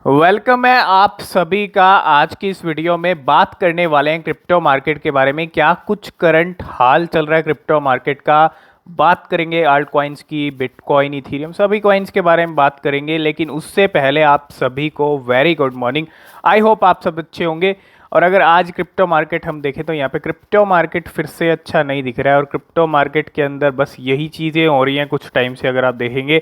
Welcome है आप सभी का। आज की इस वीडियो में बात करने वाले हैं क्रिप्टो मार्केट के बारे में। क्या कुछ करंट हाल चल रहा है क्रिप्टो मार्केट का। बात करेंगे आल्ट कॉइन्स की, बिटकॉइन, इथीरियम, सभी कॉइन्स के बारे में बात करेंगे। लेकिन उससे पहले आप सभी को very good morning. I hope आप सब अच्छे होंगे। और अगर आज क्रिप्टो मार्केट हम देखें तो यहाँ पे क्रिप्टो मार्केट फिर से अच्छा नहीं दिख रहा है। और क्रिप्टो मार्केट के अंदर बस यही चीज़ें हो रही हैं कुछ टाइम से। अगर आप देखेंगे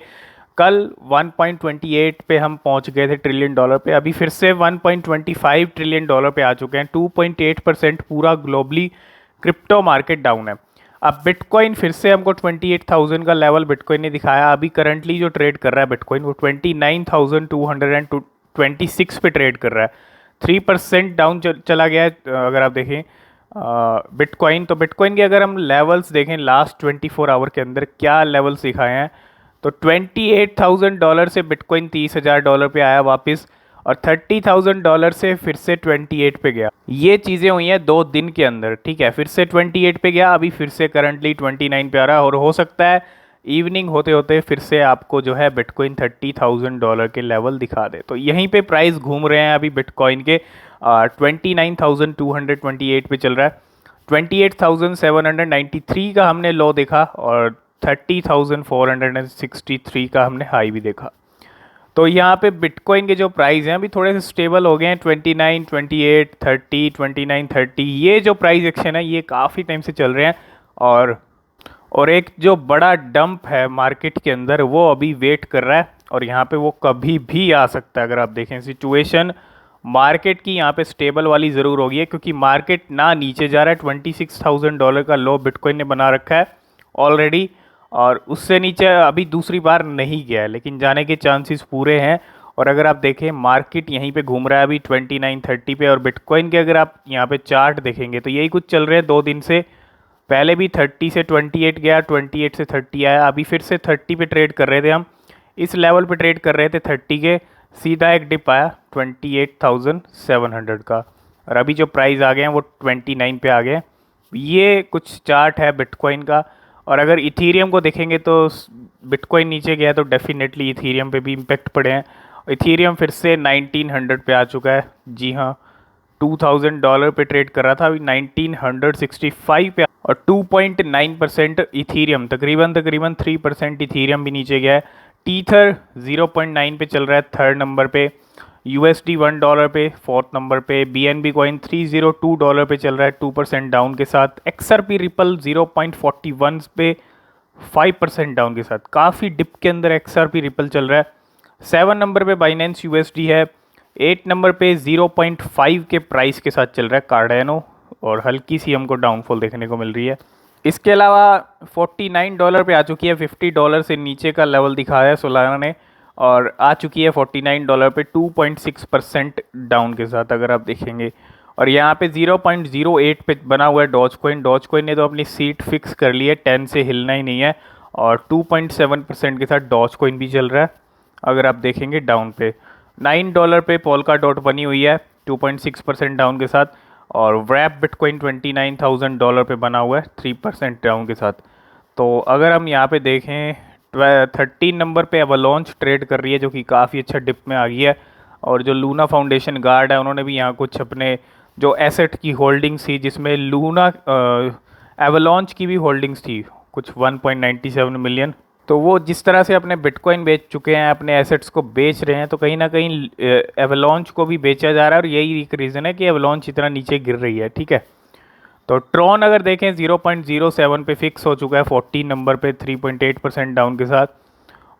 कल 1.28 पे हम पहुंच गए थे ट्रिलियन डॉलर पे, अभी फिर से 1.25 ट्रिलियन डॉलर पे आ चुके हैं। 2.8% पूरा ग्लोबली क्रिप्टो मार्केट डाउन है। अब बिटकॉइन फिर से हमको 28,000 का लेवल बिटकॉइन ने दिखाया। अभी करंटली जो ट्रेड कर रहा है बिटकॉइन वो 29,226 पे ट्रेड कर रहा है। 3% डाउन चला गया है। अगर आप देखें बिटकॉइन, तो बिटकॉइन के अगर हम लेवल्स देखें लास्ट 24 आवर के अंदर क्या लेवल्स दिखाए हैं, तो $28,000 से बिटकॉइन $30,000 पे आया वापस, और $30,000 से फिर से 28 पे गया। ये चीज़ें हुई हैं 2 दिन के अंदर, ठीक है। फिर से 28 पे गया, अभी फिर से करंटली 29 पे आ रहा है। और हो सकता है इवनिंग होते होते फिर से आपको जो है बिटकॉइन $30,000 के लेवल दिखा दे। तो यहीं पे प्राइस घूम रहे हैं अभी बिटकॉइन के। 29,228 पे चल रहा है। 28,793 का हमने लो देखा और 30,463 का हमने हाई भी देखा। तो यहाँ पे बिटकॉइन के जो प्राइस हैं अभी थोड़े से स्टेबल हो गए हैं। 29, 28, 30, 29, 30, ये जो प्राइस एक्शन है ये काफ़ी टाइम से चल रहे हैं। और एक जो बड़ा डंप है मार्केट के अंदर वो अभी वेट कर रहा है, और यहाँ पे वो कभी भी आ सकता है। अगर आप देखें सिचुएशन मार्केट की यहाँ पे स्टेबल वाली ज़रूर होगी है, क्योंकि मार्केट ना नीचे जा रहा है। $26,000 का लो बिटकॉइन ने बना रखा है ऑलरेडी, और उससे नीचे अभी दूसरी बार नहीं गया है, लेकिन जाने के चांसेस पूरे हैं। और अगर आप देखें मार्केट यहीं पे घूम रहा है अभी 29-30 पे। और बिटकॉइन के अगर आप यहाँ पे चार्ट देखेंगे तो यही कुछ चल रहे हैं 2 दिन से। पहले भी 30 से 28 गया, 28 से 30 आया, अभी फिर से 30 पे ट्रेड कर रहे थे। हम इस लेवल पे ट्रेड कर रहे थे 30 के, सीधा एक डिप आया 28,700 का, और अभी जो प्राइस आ गए हैं वो 29 पे आ गए। ये कुछ चार्ट है बिटकॉइन का। और अगर इथीरियम को देखेंगे तो बिटकॉइन नीचे गया तो डेफिनेटली इथीरियम पे भी इम्पेक्ट पड़े हैं। इथीरियम फिर से 1900 पे आ चुका है। जी हाँ, $2,000 पे ट्रेड कर रहा था, अभी 1965 पे। और 2.9% इथीरियम, तकरीबन 3% इथीरियम भी नीचे गया है। टीथर 0.9 पे चल रहा है 3rd नंबर पे। USD $1 पे 4th नंबर पे। BNB कॉइन $302 पे चल रहा है 2% डाउन के साथ। XRP रिपल 0.41 पे 5% डाउन के साथ। काफ़ी डिप के अंदर XRP रिपल चल रहा है। 7 नंबर पे बाइनेंस USD है। 8 नंबर पे 0.5 के प्राइस के साथ चल रहा है कार्डेनो, और हल्की सी हमको डाउनफॉल देखने को मिल रही है। इसके अलावा $49 पे आ चुकी है। $50 से नीचे का लेवल दिखाया है सोलाना ने, और आ चुकी है $49 पे 2.6% डाउन के साथ अगर आप देखेंगे। और यहाँ पे 0.08 पे बना हुआ है डॉज कॉइन। डॉज कॉइन ने तो अपनी सीट फिक्स कर ली है, 10 से हिलना ही नहीं है। और 2.7% के साथ डॉज कॉइन भी चल रहा है अगर आप देखेंगे डाउन पे। $9 पे पोल्का डॉट बनी हुई है 2.6% डाउन के साथ। और व्रैप बिटकॉइन $29,000 पे बना हुआ है 3% डाउन के साथ। तो अगर हम यहाँ पे देखें 13 नंबर पे एवलांच ट्रेड कर रही है, जो कि काफ़ी अच्छा डिप में आ गई है। और जो लूना फाउंडेशन गार्ड है उन्होंने भी यहाँ कुछ अपने जो एसेट की होल्डिंग्स थी, जिसमें लूना एवलांच की भी होल्डिंग्स थी कुछ 1.97 मिलियन, तो वो जिस तरह से अपने बिटकॉइन बेच चुके हैं, अपने एसेट्स को बेच रहे हैं, तो कहीं ना कहीं एवलांच को भी बेचा जा रहा है। और यही एक रीज़न है कि एवलांच इतना नीचे गिर रही है, ठीक है। तो ट्रॉन अगर देखें 0.07 पे फिक्स हो चुका है 14 नंबर पे 3.8% डाउन के साथ।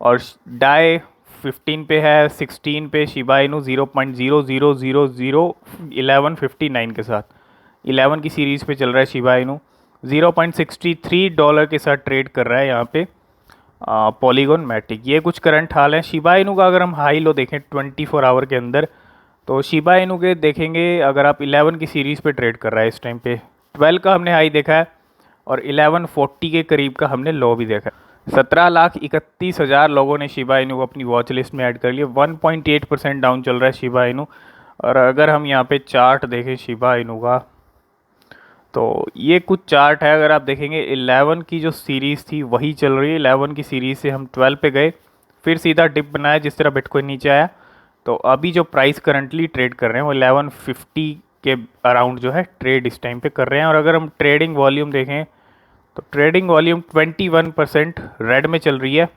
और डाई 15 पे है। 16 पे शिबा इनू 0.00001159 के साथ 11 की सीरीज़ पे चल रहा है। शिबा इनू $0.63 के साथ ट्रेड कर रहा है यहाँ पे पॉलीगॉन मैटिक। ये कुछ करंट हाल है। शिबा इनू का अगर हम हाई लो देखें 24 आवर के अंदर, तो शिबा इनू के देखेंगे अगर आप 11 की सीरीज़ पे ट्रेड कर रहा है इस टाइम पे। 12 का हमने हाई देखा है, और 1140 के करीब का हमने लो भी देखा है। 17,31,000 लोगों ने शिबा इनू को अपनी वॉच लिस्ट में ऐड कर लिया। 1.8% डाउन चल रहा है शिबा इनू। और अगर हम यहाँ पे चार्ट देखें शिबा इनू का, तो ये कुछ चार्ट है। अगर आप देखेंगे 11 की जो सीरीज़ थी वही चल रही है। 11 की सीरीज़ से हम 12 पे गए, फिर सीधा डिप बनाया जिस तरह बिटकॉइन नीचे आया। तो अभी जो प्राइस करंटली ट्रेड कर रहे हैं वो 1150 के अराउंड जो है ट्रेड इस टाइम पे कर रहे हैं। और अगर हम ट्रेडिंग वॉल्यूम देखें तो ट्रेडिंग वॉल्यूम 21% रेड में चल रही है।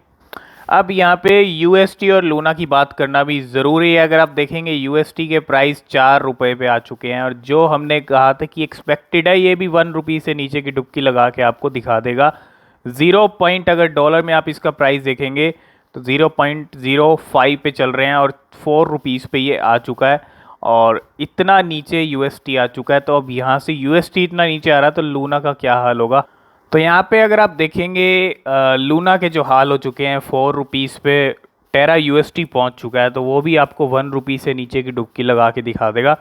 अब यहाँ पे यूएसटी और लूना की बात करना भी ज़रूरी है। अगर आप देखेंगे यूएसटी के प्राइस 4 रुपये पे आ चुके हैं, और जो हमने कहा था कि एक्सपेक्टेड है ये भी 1 रुपये से नीचे की डुबकी लगा के आपको दिखा देगा। 0 पॉइंट अगर डॉलर में आप इसका प्राइस देखेंगे तो 0.05 पे चल रहे हैं और 4 रुपीज़ पे ये आ चुका है, और इतना नीचे यूएसटी आ चुका है। तो अब यहाँ से यूएसटी इतना नीचे आ रहा है तो लूना का क्या हाल होगा। तो यहाँ पे अगर आप देखेंगे लूना के जो हाल हो चुके हैं 4 रुपीज़ पे टेरा यूएसटी पहुँच चुका है, तो वो भी आपको 1 रुपये से नीचे की डुबकी लगा के दिखा देगा।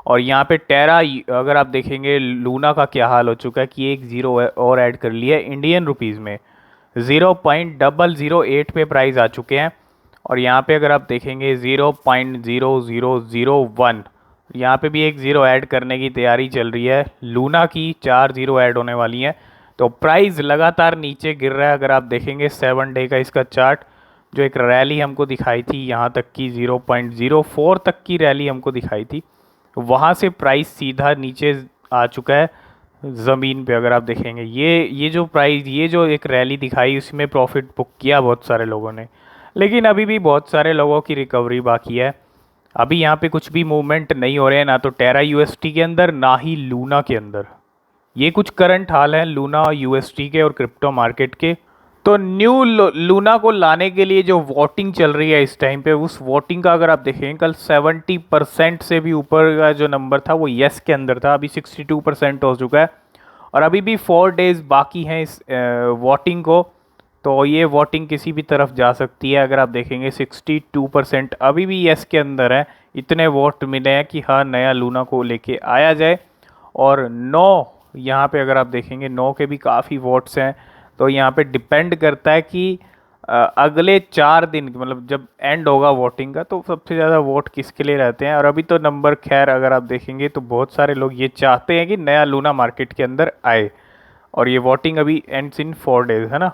और यहाँ पे टेरा अगर आप देखेंगे लूना का क्या हाल हो चुका है कि एक ज़ीरो और ऐड कर लिया है इंडियन रुपीज़ में, 0.008 पे प्राइस आ चुके हैं। और यहाँ पे अगर आप देखेंगे 0.0001, यहाँ पे भी एक ज़ीरो ऐड करने की तैयारी चल रही है। लूना की 4 ज़ीरो ऐड होने वाली हैं, तो प्राइस लगातार नीचे गिर रहा है। अगर आप देखेंगे 7 डे का इसका चार्ट, जो एक रैली हमको दिखाई थी यहाँ तक की 0.04 तक की रैली हमको दिखाई थी, वहाँ से प्राइस सीधा नीचे आ चुका है ज़मीन पे। अगर आप देखेंगे ये जो प्राइस, ये जो एक रैली दिखाई, उसमें प्रॉफिट बुक किया बहुत सारे लोगों ने, लेकिन अभी भी बहुत सारे लोगों की रिकवरी बाकी है। अभी यहाँ पे कुछ भी मूवमेंट नहीं हो रहे हैं, ना तो टेरा यूएसटी के अंदर ना ही लूना के अंदर। ये कुछ करंट हाल है लूना और यूएसटी के और क्रिप्टो मार्केट के। तो न्यू लूना को लाने के लिए जो वोटिंग चल रही है इस टाइम पे, उस वोटिंग का अगर आप देखें कल 70% से भी ऊपर का जो नंबर था वो येस के अंदर था। अभी 62% हो चुका है और अभी भी 4 डेज़ बाकी हैं इस वोटिंग को, तो ये वोटिंग किसी भी तरफ जा सकती है। अगर आप देखेंगे 62% अभी भी येस के अंदर है। इतने वोट मिले हैं कि हाँ नया लूना को लेके आया जाए। और नो, यहाँ पे अगर आप देखेंगे नो के भी काफ़ी वोट्स हैं। तो यहाँ पे डिपेंड करता है कि अगले 4 दिन मतलब जब एंड होगा वोटिंग का तो सबसे ज़्यादा वोट किसके लिए रहते हैं। और अभी तो नंबर खैर अगर आप देखेंगे तो बहुत सारे लोग ये चाहते हैं कि नया लूना मार्केट के अंदर आए, और ये वोटिंग अभी एंड्स इन 4 डेज़ है ना।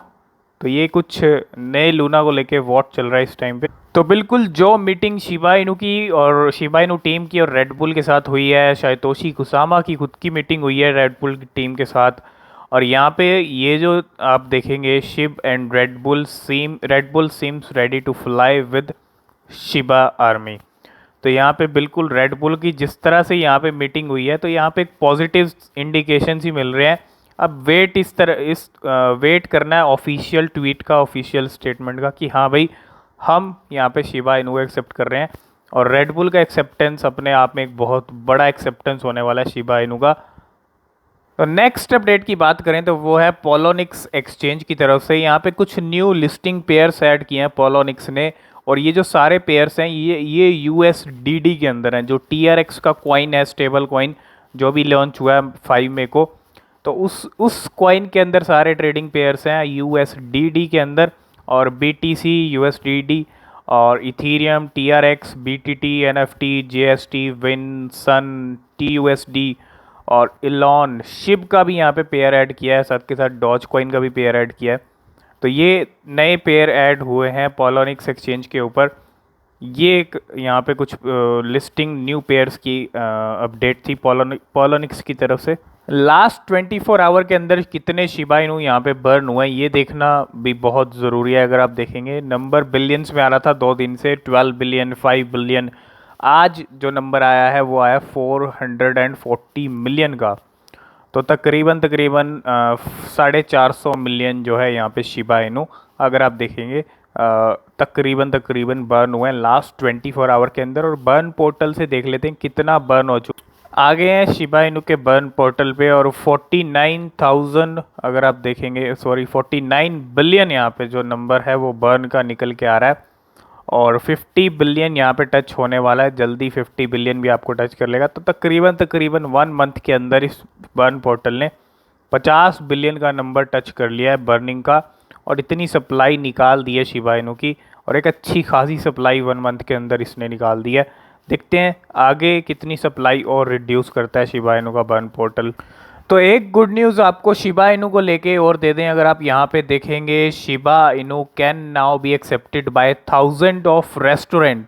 तो ये कुछ नए लूना को लेके वोट चल रहा है इस टाइम पे। तो बिल्कुल जो मीटिंग शिबा इनू की और शिबा इनू टीम की और रेड बुल के साथ हुई है, सातोशी कुसामा की खुद की मीटिंग हुई है रेड बुल की टीम के साथ। और यहाँ पे ये जो आप देखेंगे Shib and Red Bull seems ready to fly with Shiba army. तो यहाँ पे बिल्कुल रेड बुल की जिस तरह से यहाँ पे मीटिंग हुई है, तो यहाँ पे एक पॉजिटिव इंडिकेशन ही मिल रहे हैं। अब वेट करना है ऑफिशियल ट्वीट का, ऑफिशियल स्टेटमेंट का कि हाँ भाई हम यहाँ पे शिबा इनू एक्सेप्ट कर रहे हैं। और रेड बुल का एक्सेप्टेंस अपने आप में एक बहुत बड़ा एक्सेप्टेंस होने वाला है शिबा इनू का। तो नेक्स्ट अपडेट की बात करें तो वो है पोलोनिक्स एक्सचेंज की तरफ से। यहाँ पे कुछ न्यू लिस्टिंग पेयर्स ऐड किए हैं पोलोनिक्स ने, और ये जो सारे पेयर्स हैं ये USDD के अंदर हैं। जो TRX का कॉइन है, स्टेबल कॉइन जो भी लॉन्च हुआ है 5 मई को, तो उस कॉइन के अंदर सारे ट्रेडिंग पेयर्स हैं USDD के अंदर। और BTC USDD और Ethereum TRX BTT NFT JST win sun TUSD और इलॉन शिब का भी यहाँ पे पेयर ऐड किया है, साथ के साथ डॉज कॉइन का भी पेयर ऐड किया है। तो ये नए पेयर ऐड हुए हैं पोलोनिक्स एक्सचेंज के ऊपर। ये एक यहाँ पे कुछ लिस्टिंग न्यू पेयर्स की अपडेट थी पोलोनिक्स की तरफ से। लास्ट 24 आवर के अंदर कितने शिबा इनू यहाँ पे बर्न हुए हैं ये देखना भी बहुत ज़रूरी है। अगर आप देखेंगे नंबर बिलियंस में आ रहा था 2 दिन से, 12 बिलियन 5 बिलियन। आज जो नंबर आया है वो आया 440 मिलियन का। तो तकरीबन 450 मिलियन जो है यहाँ पे शिबा इनू अगर आप देखेंगे तकरीबन बर्न हुए हैं लास्ट 24 आवर के अंदर। और बर्न पोर्टल से देख लेते हैं कितना बर्न हो चुका। आगे हैं शिबा इनू के बर्न पोर्टल पे, और 49,000 अगर आप देखेंगे 49 बिलियन यहाँ पे जो नंबर है वो बर्न का निकल के आ रहा है। और 50 बिलियन यहाँ पे टच होने वाला है, जल्दी 50 बिलियन भी आपको टच कर लेगा। तो तकरीबन 1 मंथ के अंदर इस बर्न पोर्टल ने 50 बिलियन का नंबर टच कर लिया है बर्निंग का, और इतनी सप्लाई निकाल दी है शिबा इनू की, और एक अच्छी खासी सप्लाई 1 मंथ के अंदर इसने निकाल दी है। देखते हैं आगे कितनी सप्लाई और रिड्यूस करता है शिबा इनू का बर्न पोर्टल। तो एक गुड न्यूज़ आपको शिबा इनू को लेके और दे दें। अगर आप यहाँ पे देखेंगे Shiba Inu can now be accepted by 1000 of restaurant.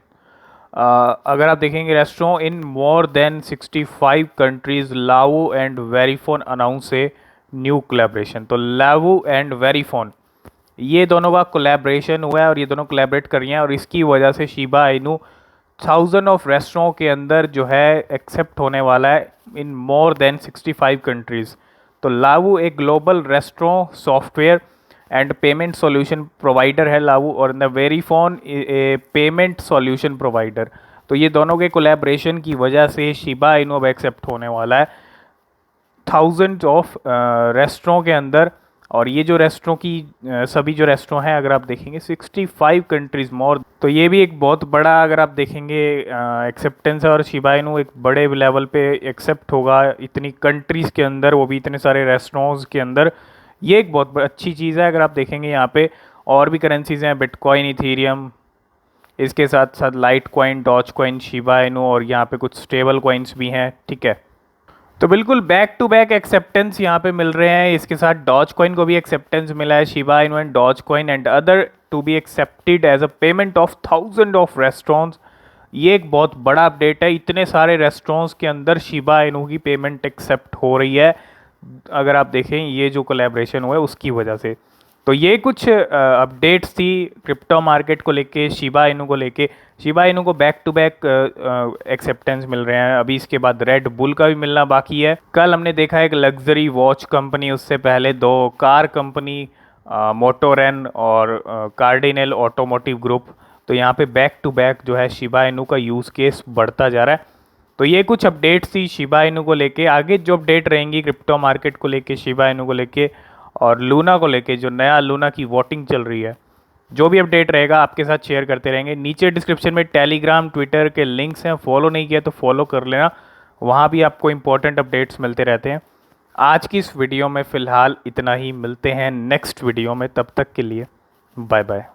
अगर आप देखेंगे restaurant in more than 65 countries, Lavu and Verifone announce a new collaboration. तो लावो एंड वेरीफोन ये दोनों का कोलैबोरेशन हुआ है और ये दोनों कोलैबोरेट कर रही हैं, और इसकी वजह से शिबा इनू 1000 ऑफ रेस्टोरेंट के अंदर जो है एक्सेप्ट होने वाला है इन मोर देन 65 कंट्रीज़। तो लावू एक global restaurant software and payment solution provider है लावू, और the Verifone a payment solution provider. तो ये दोनों के कोलैबोरेशन की वजह से शिबा इनू अब एक्सेप्ट होने वाला है 1000 ऑफ रेस्टोरेंट के अंदर। और ये जो रेस्टोरेंट की सभी जो रेस्टोरेंट हैं अगर आप देखेंगे 65 कंट्रीज़ मोर, तो ये भी एक बहुत बड़ा अगर आप देखेंगे एक्सेप्टेंस है, और शिबा इनू एक बड़े लेवल पे एक्सेप्ट होगा इतनी कंट्रीज़ के अंदर, वो भी इतने सारे रेस्टोरेंट्स के अंदर। ये एक बहुत अच्छी चीज़ है। अगर आप देखेंगे यहाँ पे और भी करेंसीज हैं, बिटकॉइन, इथीरियम, इसके साथ साथ Litecoin, Dogecoin, Shiba Inu, और यहाँ पे कुछ स्टेबल कॉइन्स भी हैं, ठीक है। तो बिल्कुल बैक टू बैक एक्सेप्टेंस यहाँ पे मिल रहे हैं। इसके साथ डॉज कॉइन को भी एक्सेप्टेंस मिला है, Shiba Inu and Dogecoin and other to be accepted as a payment of 1000 of restaurants. ये एक बहुत बड़ा अपडेट है, इतने सारे रेस्टोरेंट्स के अंदर शिबा इनू की पेमेंट एक्सेप्ट हो रही है। अगर आप देखें ये जो कोलैबोरेशन हुआ है उसकी वजह से। तो ये कुछ अपडेट्स थी क्रिप्टो मार्केट को लेके, शिबा इनू को लेके। शिबा इनू को बैक टू बैक एक्सेप्टेंस मिल रहे हैं, अभी इसके बाद रेड बुल का भी मिलना बाकी है। कल हमने देखा एक लग्जरी वॉच कंपनी, उससे पहले दो कार कंपनी मोटोरेन और कार्डिनल ऑटोमोटिव ग्रुप। तो यहाँ पे बैक टू बैक जो है शिबा इनू का यूज़ केस बढ़ता जा रहा है। तो ये कुछ अपडेट्स थी शिबा इनू को लेके। आगे जो अपडेट रहेंगी क्रिप्टो मार्केट को लेके, शिबा इनू को लेके और लूना को लेके, जो नया लूना की वोटिंग चल रही है, जो भी अपडेट रहेगा आपके साथ शेयर करते रहेंगे। नीचे डिस्क्रिप्शन में टेलीग्राम, ट्विटर के लिंक्स हैं, फॉलो नहीं किया तो फॉलो कर लेना, वहाँ भी आपको इंपॉर्टेंट अपडेट्स मिलते रहते हैं। आज की इस वीडियो में फ़िलहाल इतना ही, मिलते हैं नेक्स्ट वीडियो में, तब तक के लिए बाय बाय।